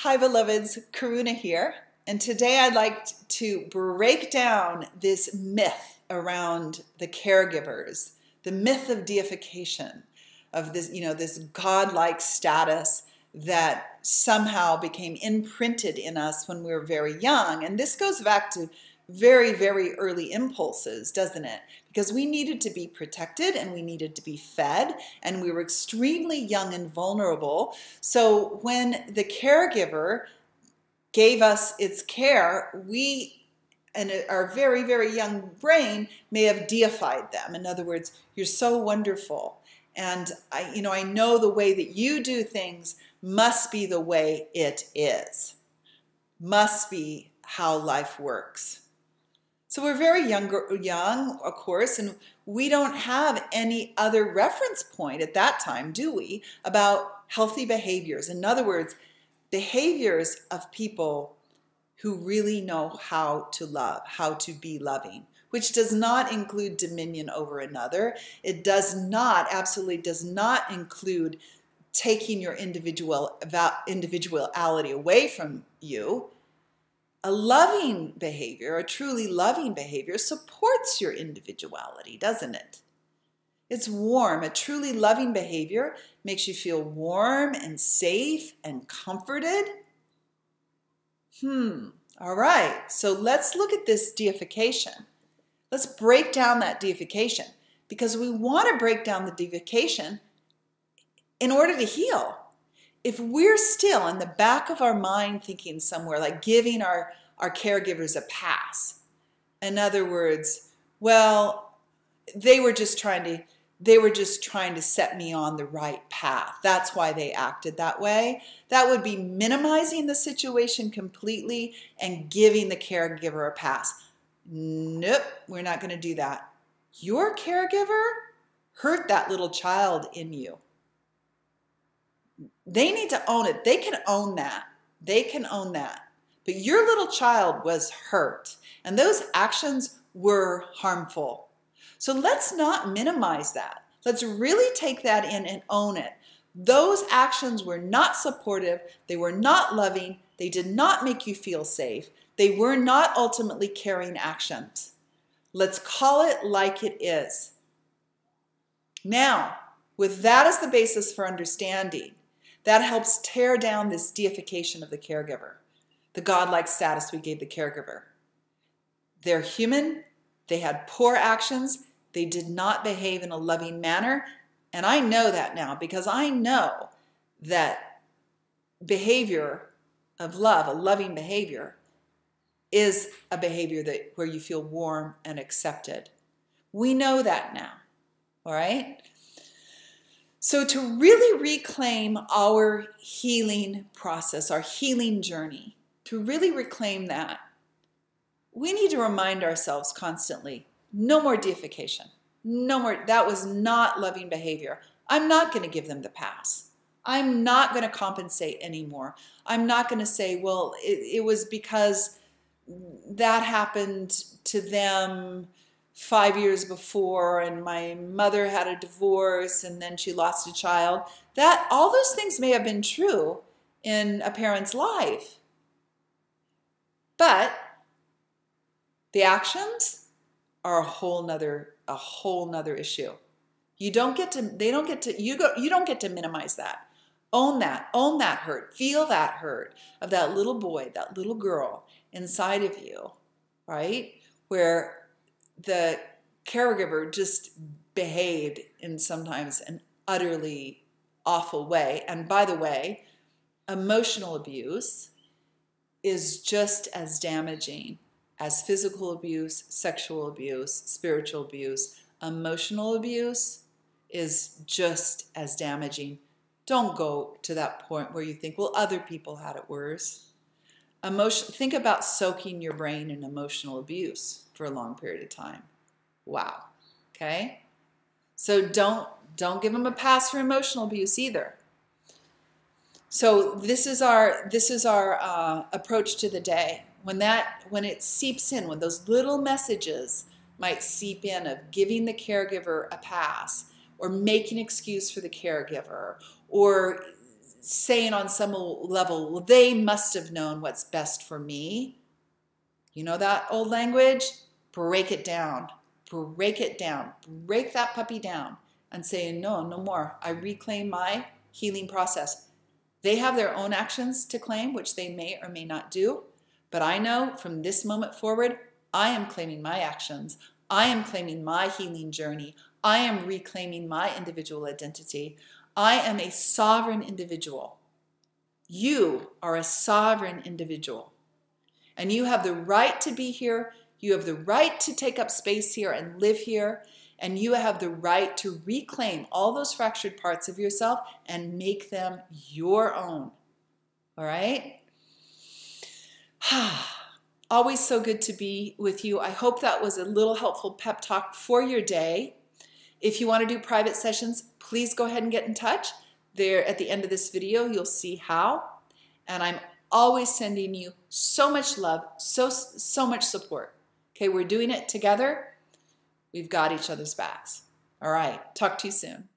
Hi beloveds, Karuna here, and today I'd like to break down this myth around the caregivers, the myth of deification, of this, this godlike status that somehow became imprinted in us when we were very young. And this goes back to very, very early impulses, doesn't it? Because we needed to be protected and we needed to be fed, and we were extremely young and vulnerable. So when the caregiver gave us its care, we, and our very, very young brain, may have deified them. In other words, you're so wonderful. And I know the way that you do things must be the way it is, must be how life works. So we're very young, of course, and we don't have any other reference point at that time, do we, about healthy behaviors? In other words, behaviors of people who really know how to love, how to be loving, which does not include dominion over another. It does not, absolutely does not include taking your individuality away from you. A loving behavior, a truly loving behavior, supports your individuality, doesn't it? It's warm. A truly loving behavior makes you feel warm and safe and comforted. All right, so let's look at this deification. Let's break down that deification, because we want to break down the deification in order to heal. If we're still in the back of our mind thinking somewhere, like giving our caregivers a pass, in other words, well, they were just trying to set me on the right path. That's why they acted that way. That would be minimizing the situation completely and giving the caregiver a pass. Nope, we're not going to do that. Your caregiver hurt that little child in you. They need to own it. They can own that. They can own that. But your little child was hurt, and those actions were harmful. So let's not minimize that. Let's really take that in and own it. Those actions were not supportive. They were not loving. They did not make you feel safe. They were not ultimately caring actions. Let's call it like it is. Now, with that as the basis for understanding, that helps tear down this deification of the caregiver, the godlike status we gave the caregiver. They're human. They had poor actions. They did not behave in a loving manner. And I know that now, because I know that behavior of love, a loving behavior, is a behavior where you feel warm and accepted. We know that now, all right? So to really reclaim our healing process, our healing journey, to really reclaim that, we need to remind ourselves constantly, no more deification. No more. That was not loving behavior. I'm not going to give them the pass. I'm not going to compensate anymore. I'm not going to say, well, it was because that happened to them 5 years before, and my mother had a divorce and then she lost a child. That all those things may have been true in a parent's life, but the actions are a whole nother issue. You don't get to minimize that. Own that hurt. Feel that hurt of that little boy, that little girl inside of you, right? Where the caregiver just behaved in sometimes an utterly awful way. And by the way, emotional abuse is just as damaging as physical abuse, sexual abuse, spiritual abuse. Emotional abuse is just as damaging. Don't go to that point where you think, well, other people had it worse. Think about soaking your brain in emotional abuse for a long period of time. Wow. Okay? So don't give them a pass for emotional abuse either. So this is our approach to the day. When it seeps in, when those little messages might seep in of giving the caregiver a pass, or making an excuse for the caregiver, or saying on some level, well, they must have known what's best for me. You know that old language? Break it down. Break it down. Break that puppy down and say, no, no more. I reclaim my healing process. They have their own actions to claim, which they may or may not do. But I know from this moment forward, I am claiming my actions. I am claiming my healing journey. I am reclaiming my individual identity. I am a sovereign individual. You are a sovereign individual. And you have the right to be here. You have the right to take up space here and live here. And you have the right to reclaim all those fractured parts of yourself and make them your own. All right? Always so good to be with you. I hope that was a little helpful pep talk for your day. If you want to do private sessions, please go ahead and get in touch. There at the end of this video, you'll see how. And I'm always sending you so much love, so much support. Okay, we're doing it together. We've got each other's backs. All right, talk to you soon.